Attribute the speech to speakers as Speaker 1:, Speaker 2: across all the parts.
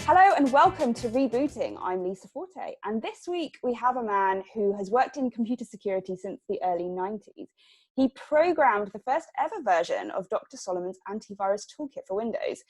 Speaker 1: Hello and welcome to Rebooting. I'm Lisa Forte, and this week we have a man who has worked in computer security since the early 90s. He programmed the first ever version of Dr. Solomon's antivirus toolkit for Windows,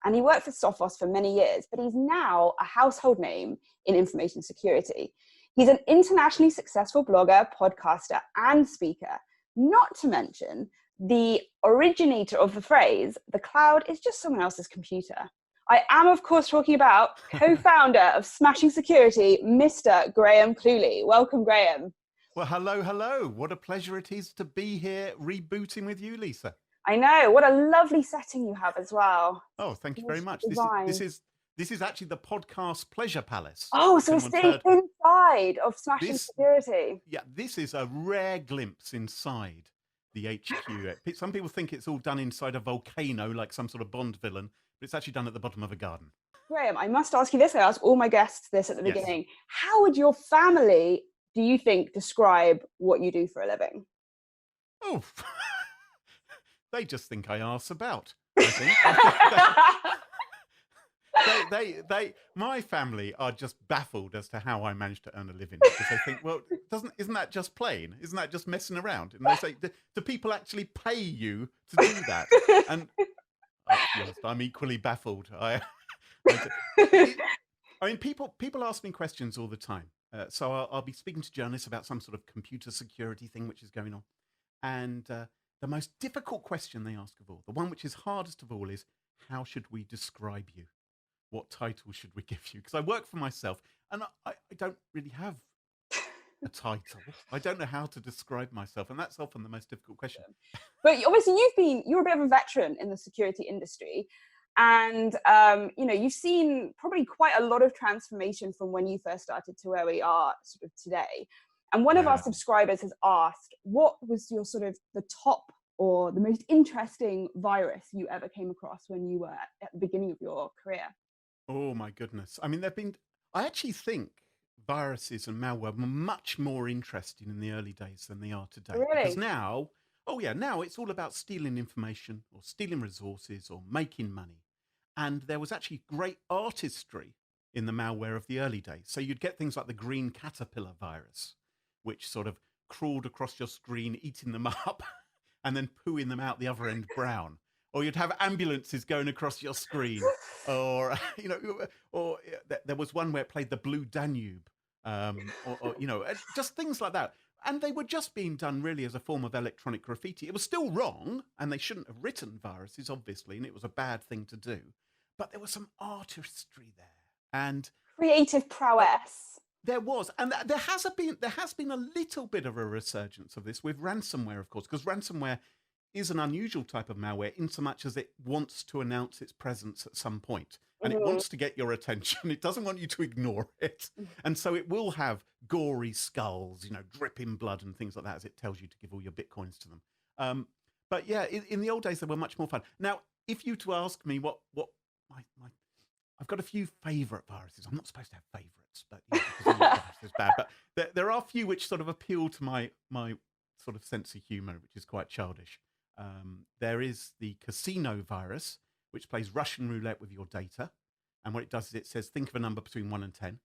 Speaker 1: and he worked for Sophos for many years, but he's now a household name in information security. He's an internationally successful blogger, podcaster, and speaker, not to mention the originator of the phrase, "the cloud is just someone else's computer." I am, of course, talking about co-founder of Smashing Security, Mr. Graham Cluley. Welcome, Graham.
Speaker 2: Well, hello. What a pleasure it is to be here rebooting with you, Lisa.
Speaker 1: I know. What a lovely setting you have as well.
Speaker 2: Oh, thank you very much. This is actually the podcast Pleasure Palace.
Speaker 1: Oh, so we're sitting inside of Smashing Security.
Speaker 2: Yeah, this is a rare glimpse inside the HQ. Some people think it's all done inside a volcano, like some sort of Bond villain. But it's actually done at the bottom of a garden.
Speaker 1: Graham, I must ask you this. I ask all my guests this at the beginning. How would your family, do you think, describe what you do for a living?
Speaker 2: Oh, they just think I arse about, I think. My family are just baffled as to how I managed to earn a living, because they think, well, isn't that just plain? Isn't that just messing around? And they say, do people actually pay you to do that? And I'm equally baffled. I mean, people ask me questions all the time. So I'll be speaking to journalists about some sort of computer security thing which is going on. And the most difficult question they ask of all, the one which is hardest of all, is how should we describe you? What title should we give you? Because I work for myself and I don't really have a title. I don't know how to describe myself, and that's often the most difficult question.
Speaker 1: But obviously you're a bit of a veteran in the security industry, and you've seen probably quite a lot of transformation from when you first started to where we are sort of today. And one of our subscribers has asked, what was your sort of the top or the most interesting virus you ever came across when you were at the beginning of your career?
Speaker 2: Oh my goodness. I mean, I actually think viruses and malware were much more interesting in the early days than they are today.
Speaker 1: Really?
Speaker 2: Because now it's all about stealing information or stealing resources or making money. And there was actually great artistry in the malware of the early days. So you'd get things like the green caterpillar virus, which sort of crawled across your screen, eating them up and then pooing them out the other end brown. Or you'd have ambulances going across your screen, or there was one where it played the Blue Danube, just things like that. And they were just being done really as a form of electronic graffiti. It was still wrong, and they shouldn't have written viruses, obviously, and it was a bad thing to do. But there was some artistry there and
Speaker 1: creative prowess.
Speaker 2: There was, and there has been a little bit of a resurgence of this with ransomware, of course, because ransomware is an unusual type of malware in so much as it wants to announce its presence at some point, and it wants to get your attention. It doesn't want you to ignore it. And so it will have gory skulls, dripping blood and things like that, as it tells you to give all your bitcoins to them. But yeah, in the old days, they were much more fun. Now, if you to ask me what I've got a few favorite viruses. I'm not supposed to have favorites, but because all is bad. But there are a few which sort of appeal to my sort of sense of humor, which is quite childish. There is the casino virus, which plays Russian roulette with your data. And what it does is it says, think of a number between 1 and 10.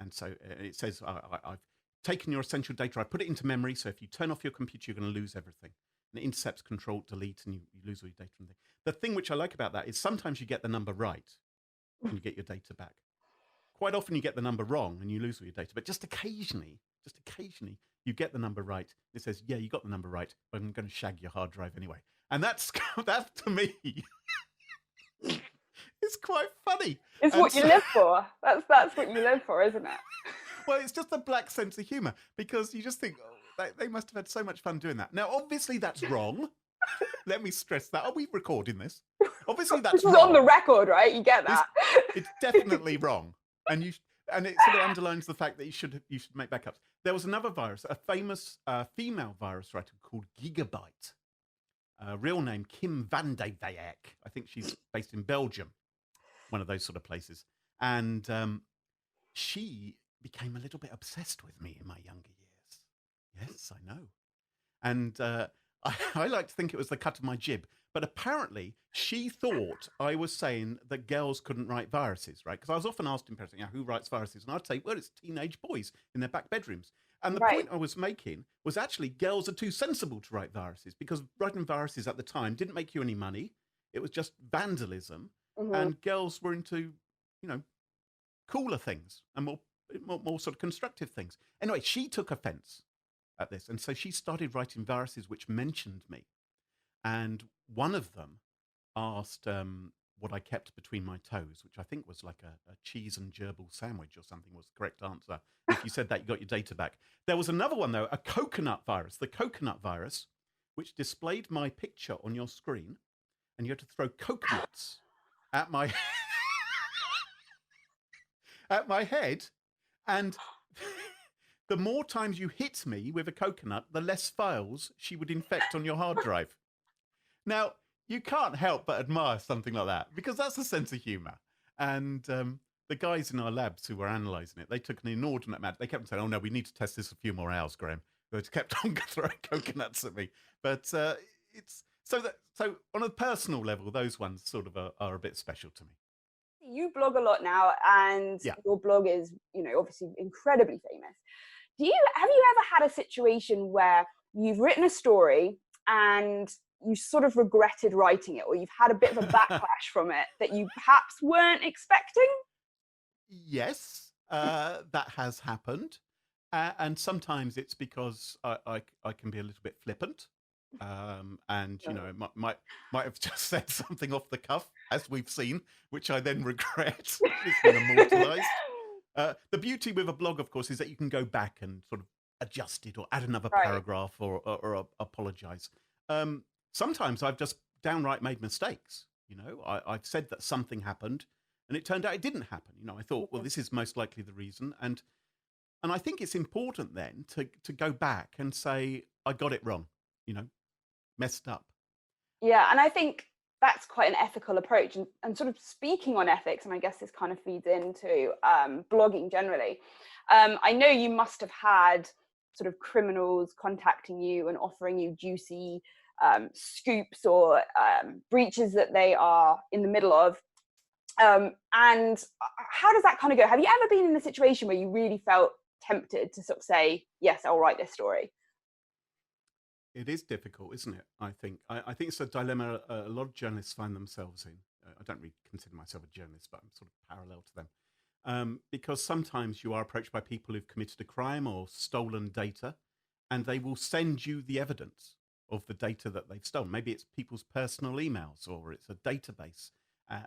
Speaker 2: And so it says, I've taken your essential data, I put it into memory. So if you turn off your computer, you're going to lose everything. And it intercepts, control, delete, and you lose all your data. The thing which I like about that is sometimes you get the number right and you get your data back. Quite often you get the number wrong and you lose all your data. But just occasionally, you get the number right. It says, yeah, you got the number right, but I'm going to shag your hard drive anyway. And that to me is quite funny.
Speaker 1: It's what you live for. That's what you live for, isn't it?
Speaker 2: Well, it's just a black sense of humor, because you just think, they must have had so much fun doing that. Now, obviously that's wrong. Let me stress that. Are we recording this? Obviously that's wrong.
Speaker 1: This is on the record, right? You get that.
Speaker 2: It's definitely wrong. And it sort of underlines the fact that you should make backups. There was another virus, a famous female virus writer called Gigabyte. Real name Kim van de Weyck. I think she's based in Belgium, one of those sort of places. And she became a little bit obsessed with me in my younger years. Yes, I know. And I like to think it was the cut of my jib, but apparently she thought I was saying that girls couldn't write viruses, right? Because I was often asked in person, who writes viruses? And I'd say, well, it's teenage boys in their back bedrooms. And the
Speaker 1: Right.
Speaker 2: point I was making was actually girls are too sensible to write viruses because writing viruses at the time didn't make you any money. It was just vandalism.
Speaker 1: Hmm.
Speaker 2: And girls were into, you know, cooler things and more sort of constructive things. Anyway, she took offense at this. And so she started writing viruses which mentioned me. And one of them asked what I kept between my toes, which I think was like a cheese and gerbil sandwich or something was the correct answer. And if you said that, you got your data back. There was another one, though, a coconut virus, the coconut virus, which displayed my picture on your screen. And you had to throw coconuts at my at my head. And the more times you hit me with a coconut, the less files she would infect on your hard drive. Now, you can't help but admire something like that because that's a sense of humor. And the guys in our labs who were analyzing it, they took an inordinate amount. They kept saying, "Oh no, we need to test this a few more hours, Graham." They just kept on throwing coconuts at me. But it's so on a personal level, those ones sort of are a bit special to me.
Speaker 1: You blog a lot now, and
Speaker 2: Yeah.
Speaker 1: your blog is, obviously incredibly famous. Have you ever had a situation where you've written a story and you sort of regretted writing it, or you've had a bit of a backlash from it that you perhaps weren't expecting?
Speaker 2: Yes, that has happened. And sometimes it's because I can be a little bit flippant. And
Speaker 1: No.
Speaker 2: might have just said something off the cuff, as we've seen, which I then regret. It's been immortalized. The beauty with a blog, of course, is that you can go back and sort of adjust it or add another
Speaker 1: Right.
Speaker 2: paragraph or apologize. Sometimes I've just downright made mistakes. I've said that something happened, and it turned out it didn't happen. I thought, well,
Speaker 1: Mhm.
Speaker 2: this is most likely the reason, and I think it's important then to go back and say I got it wrong. Messed up.
Speaker 1: Yeah, and I think that's quite an ethical approach. And sort of speaking on ethics, and I guess this kind of feeds into blogging generally. I know you must have had sort of criminals contacting you and offering you juicy scoops or breaches that they are in the middle of. And how does that kind of go? Have you ever been in a situation where you really felt tempted to sort of say, yes, I'll write this story?
Speaker 2: It is difficult, isn't it? I think it's a dilemma a lot of journalists find themselves in. I don't really consider myself a journalist, but I'm sort of parallel to them. Because sometimes you are approached by people who've committed a crime or stolen data, and they will send you the evidence of the data that they've stolen. Maybe it's people's personal emails, or it's a database,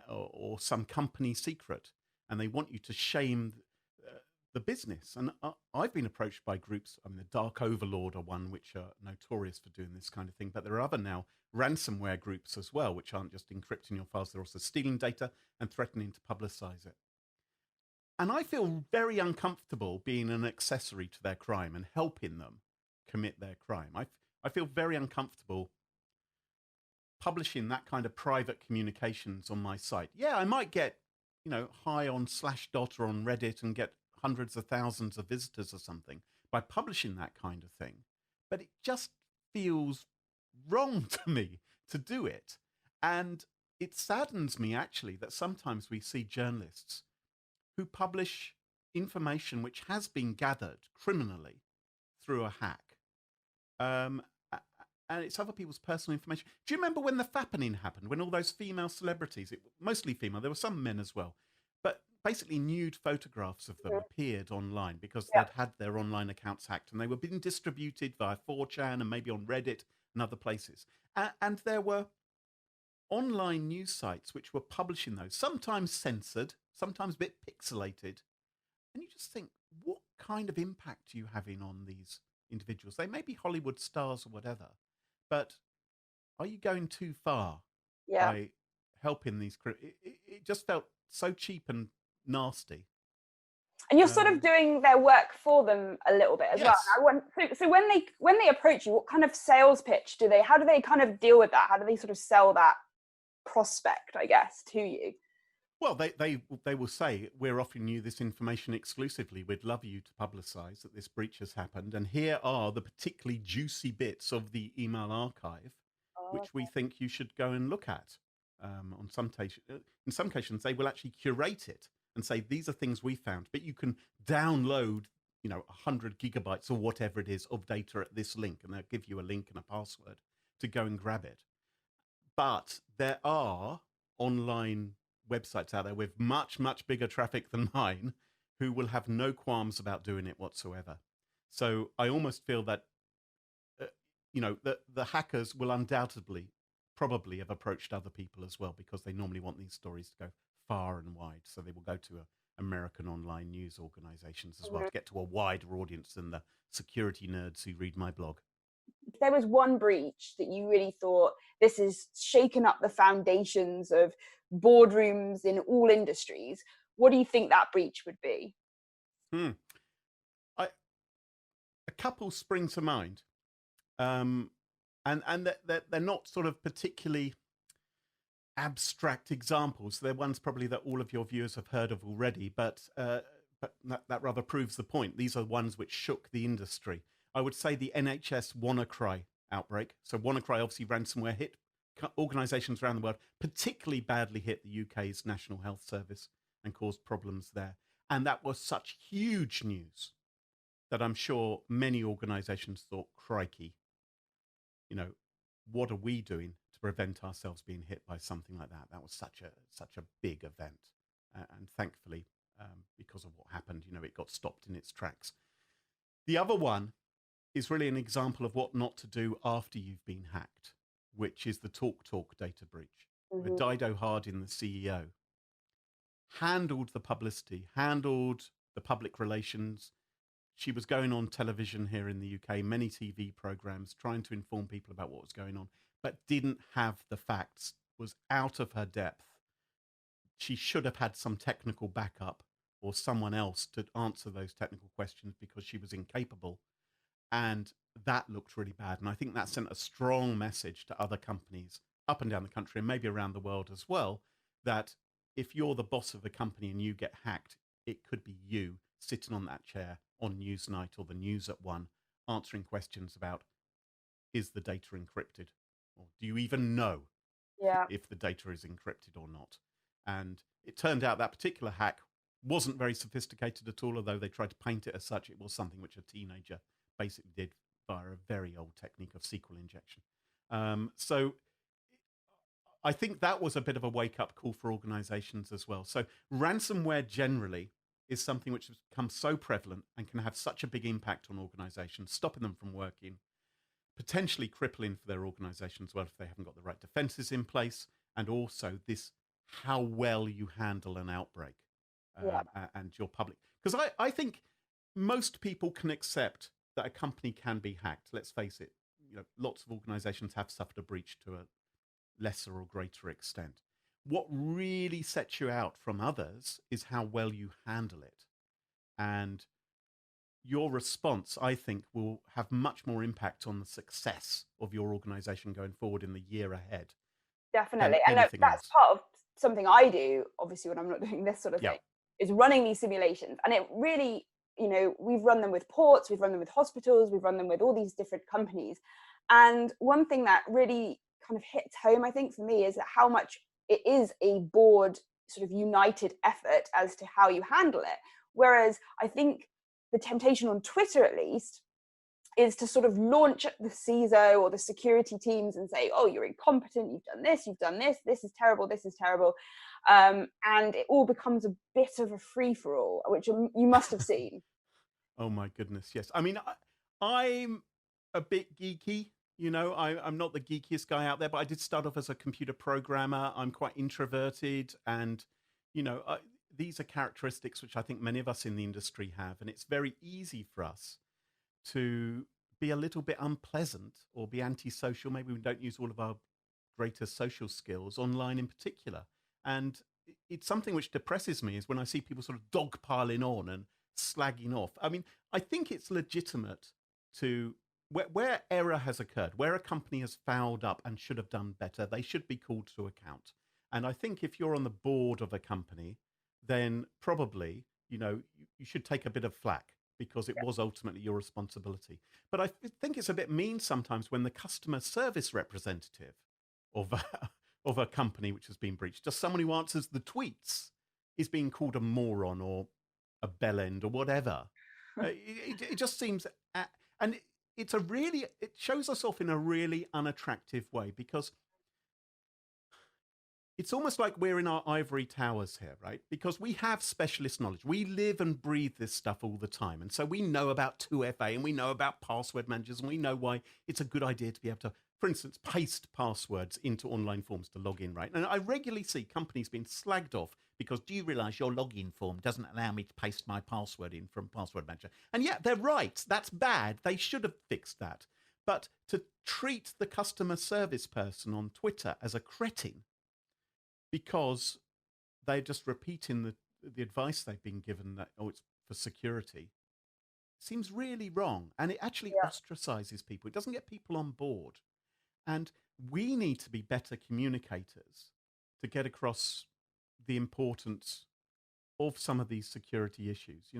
Speaker 2: or some company secret, and they want you to shame the business. And I've been approached by groups. I mean, the Dark Overlord are one which are notorious for doing this kind of thing, but there are other now ransomware groups as well, which aren't just encrypting your files, they're also stealing data and threatening to publicize it. And I feel very uncomfortable being an accessory to their crime and helping them commit their crime. I feel very uncomfortable publishing that kind of private communications on my site. Yeah, I might get, high on Slashdot or on Reddit and get hundreds of thousands of visitors or something by publishing that kind of thing. But it just feels wrong to me to do it. And it saddens me actually that sometimes we see journalists who publish information which has been gathered criminally through a hack. Um, and it's other people's personal information. Do you remember when the fappening happened, when all those female celebrities, mostly female, there were some men as well, but basically nude photographs of them
Speaker 1: Mhm.
Speaker 2: appeared online because
Speaker 1: Yeah.
Speaker 2: they'd had their online accounts hacked and they were being distributed via 4chan and maybe on Reddit and other places. And there were online news sites which were publishing those, sometimes censored, sometimes a bit pixelated. And you just think, what kind of impact are you having on these individuals? They may be Hollywood stars or whatever, but are you going too far
Speaker 1: Yeah.
Speaker 2: by helping these? It just felt so cheap and nasty.
Speaker 1: And you're sort of doing their work for them a little bit as well.
Speaker 2: Yes.
Speaker 1: And so when they approach you, what kind of sales pitch do they? How do they kind of deal with that? How do they sort of sell that prospect, I guess, to you?
Speaker 2: Well, they will say, we're offering you this information exclusively. We'd love you to publicise that this breach has happened, and here are the particularly juicy bits of the email archive,
Speaker 1: Oh,
Speaker 2: which we think you should go and look at. In some cases, they will actually curate it and say, these are things we found, but you can download, 100 gigabytes or whatever it is of data at this link, and they'll give you a link and a password to go and grab it. But there are online websites out there with much, much bigger traffic than mine who will have no qualms about doing it whatsoever. So I almost feel that, the hackers will undoubtedly probably have approached other people as well, because they normally want these stories to go far and wide. So they will go to American online news organizations as well
Speaker 1: mhm.
Speaker 2: to get to a wider audience than the security nerds who read my blog.
Speaker 1: If there was one breach that you really thought this has shaken up the foundations of boardrooms in all industries, what do you think that breach would be?
Speaker 2: Hmm. A couple spring to mind, and they're not sort of particularly abstract examples. They're ones probably that all of your viewers have heard of already, but that rather proves the point. These are ones which shook the industry. I would say the NHS WannaCry outbreak. So WannaCry, obviously ransomware, hit organisations around the world, particularly badly hit the UK's National Health Service and caused problems there. And that was such huge news that I'm sure many organisations thought, crikey, what are we doing to prevent ourselves being hit by something like that? That was such a big event, and thankfully, because of what happened, it got stopped in its tracks. The other one is really an example of what not to do after you've been hacked, which is the TalkTalk data breach, where
Speaker 1: Mm-hmm.
Speaker 2: Dido Hardin, the CEO, handled the publicity, handled the public relations. She was going on television here in the UK, many TV programs, trying to inform people about what was going on, but didn't have the facts, was out of her depth. She should have had some technical backup or someone else to answer those technical questions, because she was incapable. And that looked really bad. And I think that sent a strong message to other companies up and down the country, and maybe around the world as well, that if you're the boss of the company and you get hacked, it could be you sitting on that chair on Newsnight or the News at One, answering questions about, is the data encrypted? Or do you even know
Speaker 1: Yeah.
Speaker 2: if the data is encrypted or not? And it turned out that particular hack wasn't very sophisticated at all, although they tried to paint it as such. It was something which a teenager basically did via a very old technique of SQL injection. So I think that was a bit of a wake-up call for organizations as well. So ransomware generally is something which has become so prevalent and can have such a big impact on organizations, stopping them from working, potentially crippling for their organization as well if they haven't got the right defenses in place, and also this how well you handle an outbreak,
Speaker 1: Yeah.
Speaker 2: and your public. Because I think most people can accept that a company can be hacked. Let's face it, lots of organizations have suffered a breach to a lesser or greater extent. What really sets you out from others is how well you handle it. And your response, I think, will have much more impact on the success of your organization going forward in the year ahead than
Speaker 1: Definitely. And
Speaker 2: anything
Speaker 1: that's
Speaker 2: else.
Speaker 1: part of something I do, obviously, when I'm not doing this sort of
Speaker 2: Yeah.
Speaker 1: thing, is running these simulations. And it really, we've run them with ports, we've run them with hospitals, we've run them with all these different companies. And one thing that really kind of hits home, I think, for me, is that how much it is a board sort of united effort as to how you handle it. Whereas I think the temptation on Twitter, at least, is to sort of launch at the CISO or the security teams and say, oh, you're incompetent, you've done this is terrible, this is terrible. And it all becomes a bit of a free-for-all, which you must have seen.
Speaker 2: Oh my goodness, yes. I mean, I'm a bit geeky. I'm not the geekiest guy out there, but I did start off as a computer programmer. I'm quite introverted, and these are characteristics which I think many of us in the industry have, and it's very easy for us to be a little bit unpleasant or be antisocial. Maybe we don't use all of our greatest social skills online in particular. And it's something which depresses me is when I see people sort of dogpiling on and slagging off. I mean, I think it's legitimate to, where error has occurred, where a company has fouled up and should have done better, they should be called to account. And I think if you're on the board of a company, then probably, you should take a bit of flack because it was ultimately your responsibility. But I think it's a bit mean sometimes when the customer service representative of of a company which has been breached, just someone who answers the tweets, is being called a moron or a bellend or whatever. It just seems, and it shows us off in a really unattractive way, because it's almost like we're in our ivory towers here, right? Because we have specialist knowledge. We live and breathe this stuff all the time. And so we know about 2FA and we know about password managers, and we know why it's a good idea to be able to, for instance, paste passwords into online forms to log in, right? And I regularly see companies being slagged off because, do you realize your login form doesn't allow me to paste my password in from Password Manager? And yeah, they're right. That's bad. They should have fixed that. But to treat the customer service person on Twitter as a cretin because they're just repeating the advice they've been given that, oh, it's for security, seems really wrong. And it actually ostracizes people. It doesn't get people on board. And we need to be better communicators to get across the importance of some of these security issues.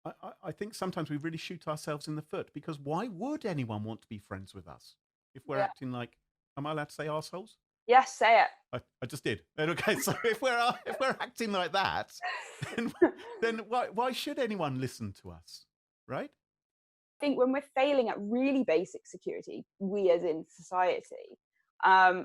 Speaker 2: I think sometimes we really shoot ourselves in the foot, because why would anyone want to be friends with us if we're acting like, am I allowed to say arseholes?
Speaker 1: Yes, say it.
Speaker 2: I just did. Okay, so if we're acting like that, then why should anyone listen to us, right?
Speaker 1: I think when we're failing at really basic security, we as in society, are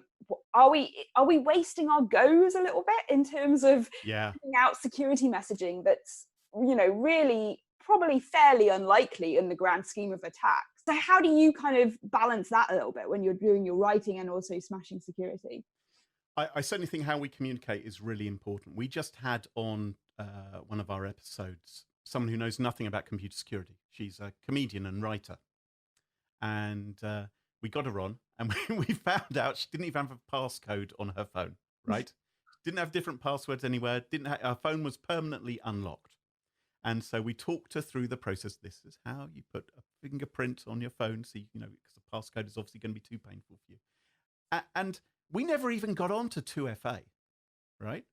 Speaker 1: we wasting our goes a little bit in terms of putting out security messaging that's really probably fairly unlikely in the grand scheme of attacks? So how do you kind of balance that a little bit when you're doing your writing and also smashing security?
Speaker 2: I certainly think how we communicate is really important. We just had on one of our episodes someone who knows nothing about computer security. She's a comedian and writer. And we got her on, and we found out she didn't even have a passcode on her phone, right? Didn't have different passwords anywhere. Her phone was permanently unlocked. And so we talked her through the process. This is how you put a fingerprint on your phone, so because the passcode is obviously going to be too painful for you. And we never even got on to 2FA, right?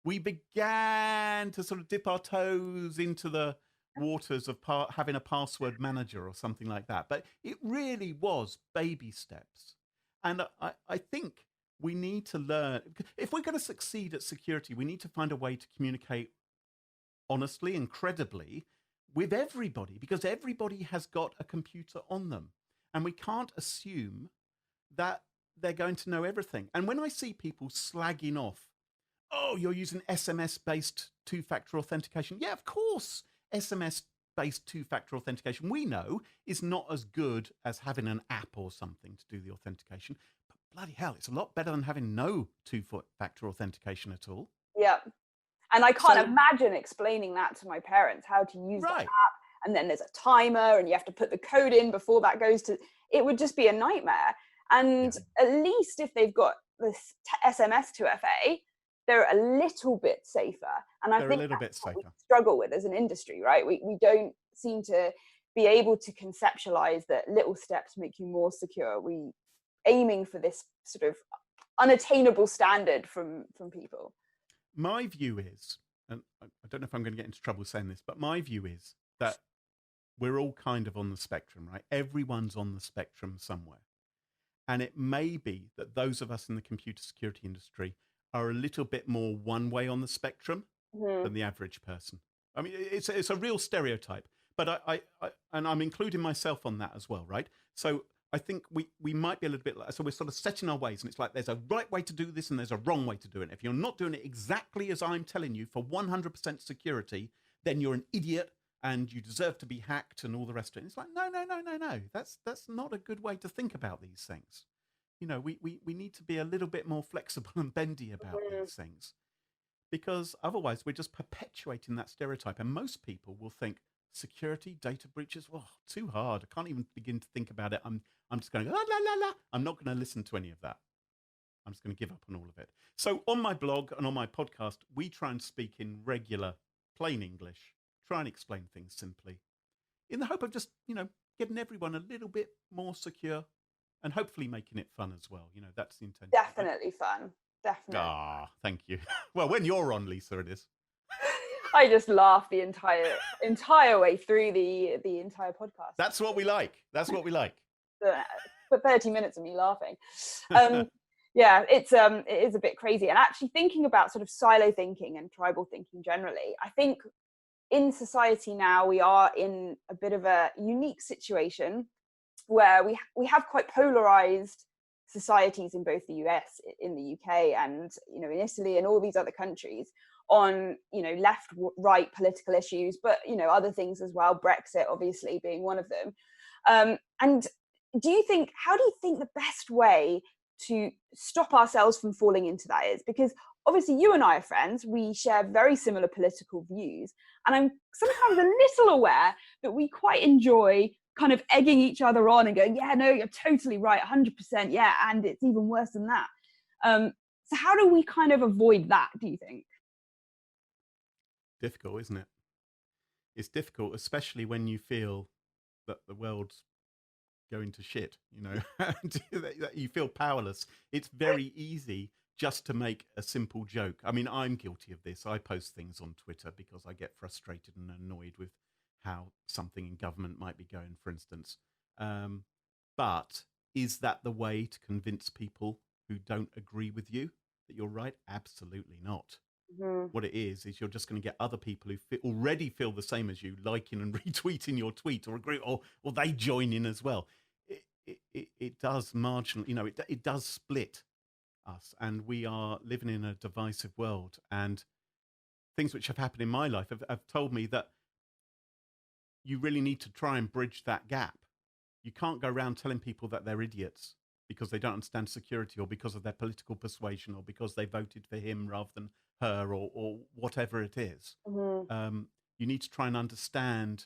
Speaker 2: We began to sort of dip our toes into the waters of having a password manager or something like that. But it really was baby steps. And I think we need to learn, if we're going to succeed at security, we need to find a way to communicate honestly and credibly with everybody, because everybody has got a computer on them. And we can't assume that they're going to know everything. And when I see people slagging off, oh, you're using SMS-based two-factor authentication. Yeah, of course, SMS-based two-factor authentication, we know, is not as good as having an app or something to do the authentication. But bloody hell, it's a lot better than having no two-factor authentication at all.
Speaker 1: Yeah. And I can't imagine explaining that to my parents, how to use the app. And then there's a timer and you have to put the code in before that goes to, it would just be a nightmare. And at least if they've got this SMS 2FA, they're a little bit safer. And I think that's what we struggle with as an industry, right? We don't seem to be able to conceptualize that little steps make you more secure. We aiming for this sort of unattainable standard from people.
Speaker 2: My view is, and I don't know if I'm going to get into trouble saying this, but my view is that we're all kind of on the spectrum, right? Everyone's on the spectrum somewhere. And it may be that those of us in the computer security industry are a little bit more one way on the spectrum than the average person. I mean, it's a real stereotype, but and I'm including myself on that as well, right? So I think we might be a little bit like, so we're sort of setting our ways, and it's like there's a right way to do this and there's a wrong way to do it. If you're not doing it exactly as I'm telling you for 100% security, then you're an idiot and you deserve to be hacked and all the rest of it. It's like, no. That's not a good way to think about these things. We need to be a little bit more flexible and bendy about these things, because otherwise we're just perpetuating that stereotype. And most people will think security, data breaches, oh, too hard. I can't even begin to think about it. I'm just going, la, la, la, la. I'm not going to listen to any of that. I'm just going to give up on all of it. So on my blog and on my podcast, we try and speak in regular, plain English, try and explain things simply, in the hope of just, getting everyone a little bit more secure and hopefully making it fun as well. That's the intention.
Speaker 1: Definitely fun. Definitely.
Speaker 2: Ah, thank you. Well, when you're on, Lisa, it is.
Speaker 1: I just laughed the entire way through the entire podcast.
Speaker 2: That's what we like. That's what we like.
Speaker 1: For 30 minutes of me laughing. Yeah, it is a bit crazy. And actually thinking about sort of silo thinking and tribal thinking generally, I think in society now we are in a bit of a unique situation where we have quite polarized societies in both the US, in the UK, and in Italy and all these other countries on left right political issues, but other things as well, Brexit obviously being one of them. And how do you think the best way to stop ourselves from falling into that is? Because obviously you and I are friends, we share very similar political views, and I'm sometimes a little aware that we quite enjoy kind of egging each other on and going, yeah, no, you're totally right, 100%, yeah, and it's even worse than that. So how do we kind of avoid that, do you think?
Speaker 2: Difficult, isn't it? It's difficult, especially when you feel that the world's going to shit, that you feel powerless. It's very easy just to make a simple joke. I mean, I'm guilty of this. I post things on Twitter because I get frustrated and annoyed with how something in government might be going, for instance. But is that the way to convince people who don't agree with you that you're right? Absolutely not.
Speaker 1: Mm-hmm.
Speaker 2: What it is you're just going to get other people who already feel the same as you liking and retweeting your tweet or agree, or they join in as well. It does marginal, it does split us, and we are living in a divisive world. And things which have happened in my life have told me that you really need to try and bridge that gap. You can't go around telling people that they're idiots because they don't understand security, or because of their political persuasion, or because they voted for him rather than her, or whatever it is.
Speaker 1: Mm-hmm.
Speaker 2: You need to try and understand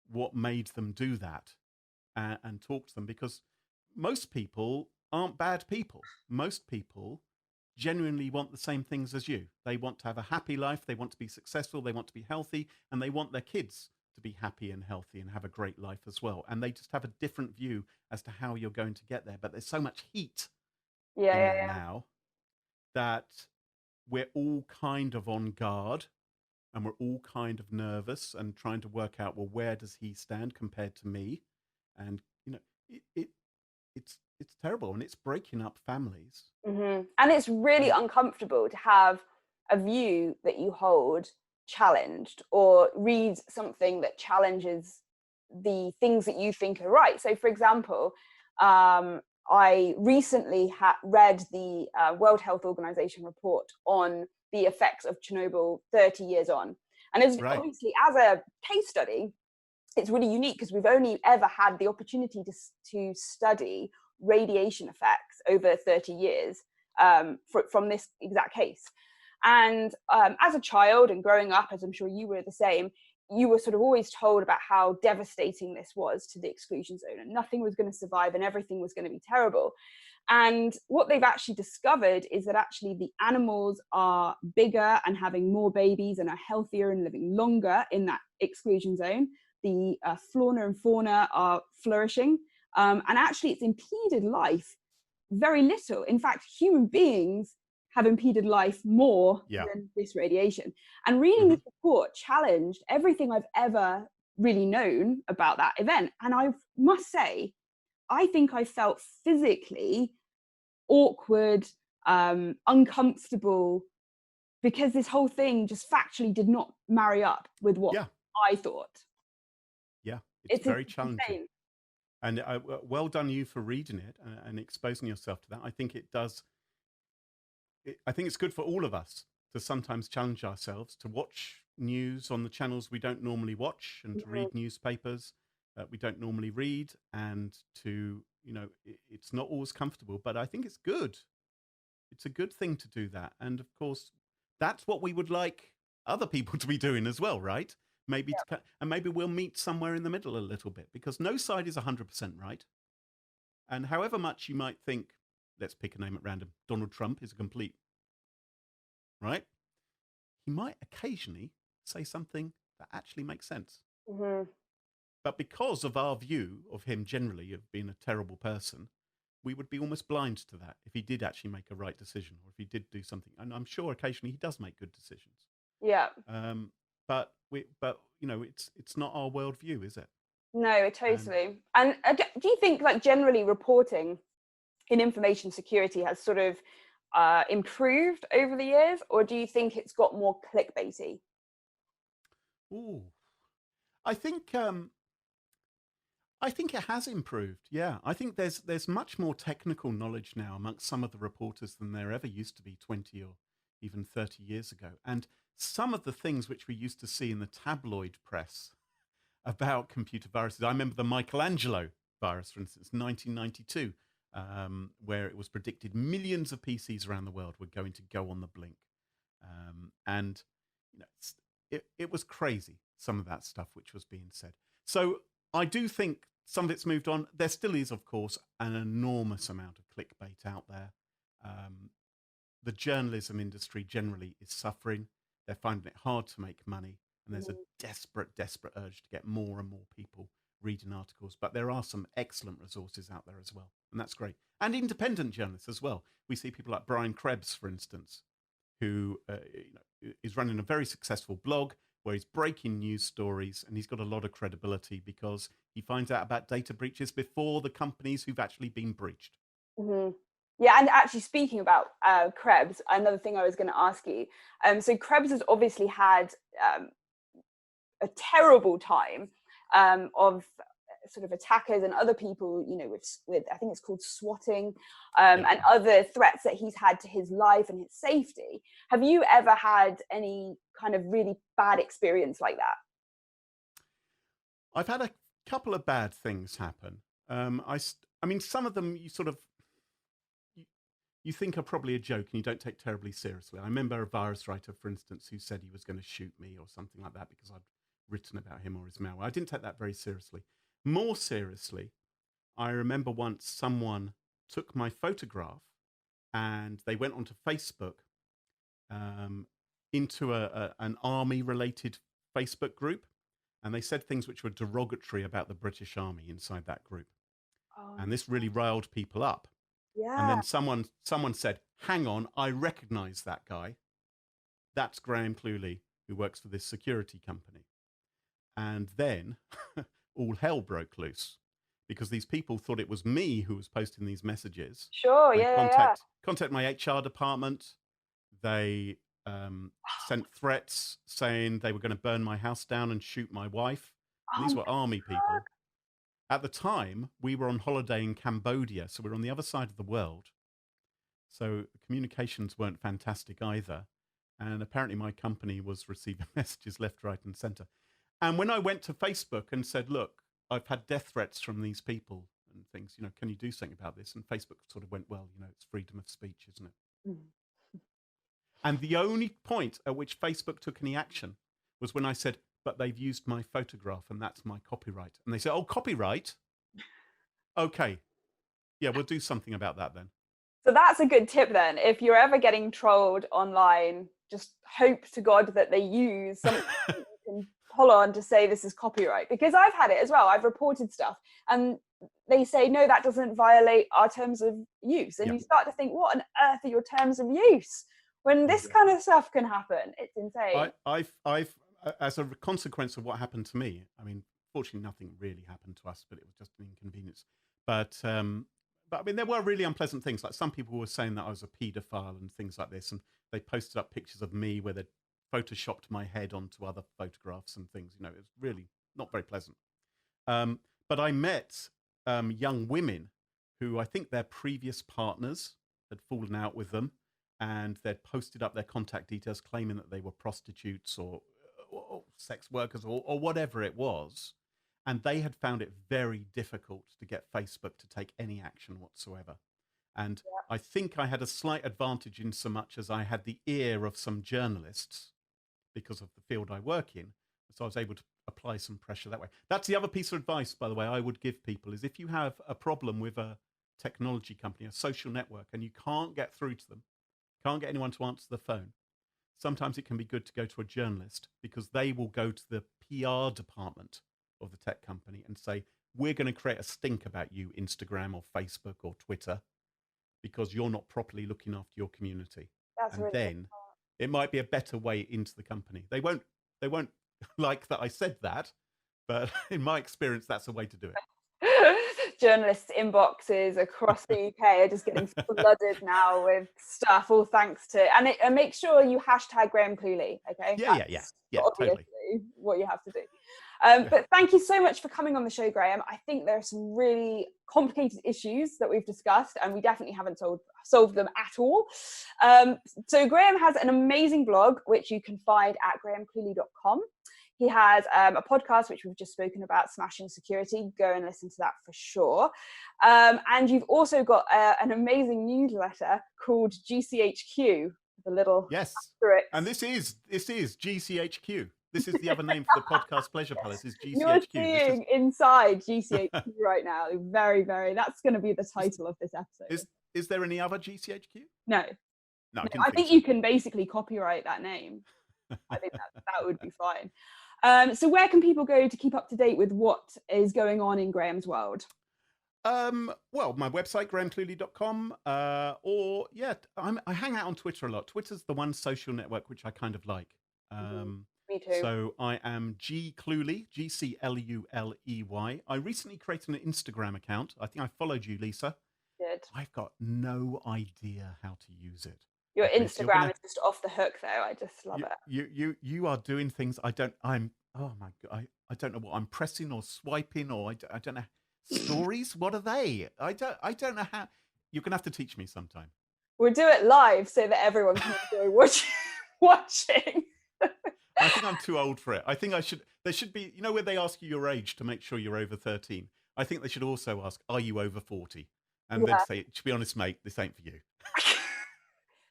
Speaker 2: what made them do that, and talk to them, because most people aren't bad people. Most people genuinely want the same things as you. They want to have a happy life, they want to be successful, they want to be healthy, and they want their kids to be happy and healthy and have a great life as well. And they just have a different view as to how you're going to get there. But there's so much heat in there now that we're all kind of on guard, and we're all kind of nervous and trying to work out, well, where does he stand compared to me? And it's terrible, and it's breaking up families.
Speaker 1: Mm-hmm. And it's really uncomfortable to have a view that you hold challenged, or read something that challenges the things that you think are right. So, for example, I recently read the World Health Organization report on the effects of Chernobyl 30 years on. And it's obviously, as a case study, it's really unique because we've only ever had the opportunity to study radiation effects over 30 years from this exact case. And as a child and growing up, as I'm sure you were the same, you were sort of always told about how devastating this was to the exclusion zone, and nothing was going to survive and everything was going to be terrible. And what they've actually discovered is that actually the animals are bigger and having more babies and are healthier and living longer in that exclusion zone. The flora and fauna are flourishing, and actually it's impeded life very little. In fact, human beings have impeded life more than this radiation. And reading this report challenged everything I've ever really known about that event. And I must say, I think I felt physically awkward, uncomfortable, because this whole thing just factually did not marry up with what I thought.
Speaker 2: Yeah, it's very challenging. Insane. And well done you for reading it and exposing yourself to that. I think it does. I think it's good for all of us to sometimes challenge ourselves, to watch news on the channels we don't normally watch, and to read newspapers that we don't normally read, and to, it's not always comfortable, but I think it's good. It's a good thing to do that. And of course, that's what we would like other people to be doing as well, right? Maybe and maybe we'll meet somewhere in the middle a little bit, because no side is 100% right. And however much you might think, let's pick a name at random, Donald Trump is a complete, right? He might occasionally say something that actually makes sense. But because of our view of him generally of being a terrible person, we would be almost blind to that if he did actually make a right decision, or if he did do something. And I'm sure occasionally he does make good decisions.
Speaker 1: Yeah.
Speaker 2: But it's not our worldview, is it?
Speaker 1: No, totally. And do you think, like, generally reporting in information security has sort of improved over the years, or do you think it's got more clickbaity?
Speaker 2: Ooh, I think I think it has improved. Yeah, I think there's much more technical knowledge now amongst some of the reporters than there ever used to be 20 or even 30 years ago. And some of the things which we used to see in the tabloid press about computer viruses, I remember the Michelangelo virus, for instance, 1992, where it was predicted millions of PCs around the world were going to go on the blink. And it was crazy, some of that stuff which was being said. So I do think some of it's moved on. There still is, of course, an enormous amount of clickbait out there. The journalism industry generally is suffering. They're finding it hard to make money. And there's a desperate, desperate urge to get more and more people reading articles. But there are some excellent resources out there as well. And that's great. And independent journalists as well. We see people like Brian Krebs, for instance, who is running a very successful blog where he's breaking news stories, and he's got a lot of credibility because he finds out about data breaches before the companies who've actually been breached.
Speaker 1: Mm-hmm. Yeah, and actually speaking about Krebs, another thing I was going to ask you. So Krebs has obviously had a terrible time of sort of attackers and other people, with I think it's called swatting, and other threats that he's had to his life and his safety. Have you ever had any kind of really bad experience like that?
Speaker 2: I've had a couple of bad things happen. I mean, some of them you think are probably a joke and you don't take terribly seriously. I remember a virus writer, for instance, who said he was going to shoot me or something like that because I'd written about him or his malware. I didn't take that very seriously. More seriously, I remember once someone took my photograph and they went onto Facebook into an army-related Facebook group, and they said things which were derogatory about the British Army inside that group. And this really riled people up.
Speaker 1: Yeah.
Speaker 2: And then someone said, hang on, I recognize that guy. That's Graham Cluley, who works for this security company. And then all hell broke loose because these people thought it was me who was posting these messages.
Speaker 1: Sure,
Speaker 2: They
Speaker 1: yeah.
Speaker 2: contact my HR department. They sent threats saying they were going to burn my house down and shoot my wife. And these were army people. At the time, we were on holiday in Cambodia, so we were on the other side of the world. So the communications weren't fantastic either. And apparently my company was receiving messages left, right, and center. And when I went to Facebook and said, look, I've had death threats from these people and things, can you do something about this? And Facebook sort of went, well, it's freedom of speech, isn't it? And the only point at which Facebook took any action was when I said, but they've used my photograph and that's my copyright. And they said, oh, copyright? Okay. Yeah, we'll do something about that then.
Speaker 1: So that's a good tip then. If you're ever getting trolled online, just hope to God that they use something you can pull on to say this is copyright. Because I've had it as well. I've reported stuff and they say, no, that doesn't violate our terms of use. And you start to think, what on earth are your terms of use when this kind of stuff can happen? It's insane.
Speaker 2: I've as a consequence of what happened to me, I mean, fortunately nothing really happened to us, but it was just an inconvenience. But I mean, there were really unpleasant things. Like some people were saying that I was a paedophile and things like this. And they posted up pictures of me where they'd photoshopped my head onto other photographs and things. It was really not very pleasant. But I met young women who I think their previous partners had fallen out with them. And they'd posted up their contact details claiming that they were prostitutes or sex workers or whatever it was. And they had found it very difficult to get Facebook to take any action whatsoever. And I think I had a slight advantage in so much as I had the ear of some journalists because of the field I work in. So I was able to apply some pressure that way. That's the other piece of advice, by the way, I would give people is if you have a problem with a technology company, a social network, and you can't get through to them, can't get anyone to answer the phone, sometimes it can be good to go to a journalist because they will go to the PR department of the tech company and say, we're going to create a stink about you, Instagram or Facebook or Twitter, because you're not properly looking after your community.
Speaker 1: That's
Speaker 2: And
Speaker 1: really
Speaker 2: then it might be a better way into the company. They won't like that I said that, but in my experience, that's a way to do it.
Speaker 1: Journalists' inboxes across the UK are just getting flooded now with stuff, all thanks to, and make sure you hashtag Graham Cluley, okay?
Speaker 2: Yeah,
Speaker 1: Obviously
Speaker 2: totally.
Speaker 1: what you have to do. But thank you so much for coming on the show, Graham. I think there are some really complicated issues that we've discussed, and we definitely haven't solved them at all. So Graham has an amazing blog, which you can find at grahamcluley.com. He has a podcast, which we've just spoken about, Smashing Security. Go and listen to that for sure. And you've also got an amazing newsletter called GCHQ, the little asterisk.
Speaker 2: And this is GCHQ. This is the other name for the podcast Pleasure Palace, is GCHQ.
Speaker 1: You're seeing inside GCHQ right now. Very, very, that's going to be the title of this episode.
Speaker 2: Is there any other GCHQ?
Speaker 1: No.
Speaker 2: No,
Speaker 1: I think you can basically copyright that name. I think that would be fine. So where can people go to keep up to date with what is going on in Graham's world?
Speaker 2: Well, my website, grahamcluley.com, or I hang out on Twitter a lot. Twitter's the one social network which I kind of like.
Speaker 1: Me too.
Speaker 2: So I am G Cluley, GCLULEY. I recently created an Instagram account. I think I followed you, Lisa.
Speaker 1: Good.
Speaker 2: I've got no idea how to use it.
Speaker 1: Your Instagram is just off the hook, though. I just love it.
Speaker 2: You are doing things oh my God, I don't know what I'm pressing or swiping, or I don't know. Stories, what are they? I don't know how. You're gonna have to teach me sometime.
Speaker 1: We'll do it live so that everyone can enjoy watching.
Speaker 2: I think I'm too old for it. I think there should be, where they ask you your age to make sure you're over 13. I think they should also ask, are you over 40? And then say, to be honest, mate, this ain't for you.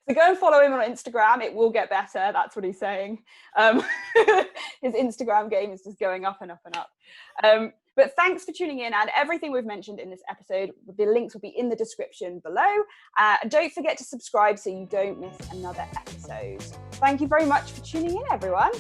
Speaker 1: So go and follow him on Instagram. It will get better. That's what he's saying. His Instagram game is just going up and up and up. But thanks for tuning in, and everything we've mentioned in this episode, the links will be in the description below. And don't forget to subscribe so you don't miss another episode. Thank you very much for tuning in, everyone.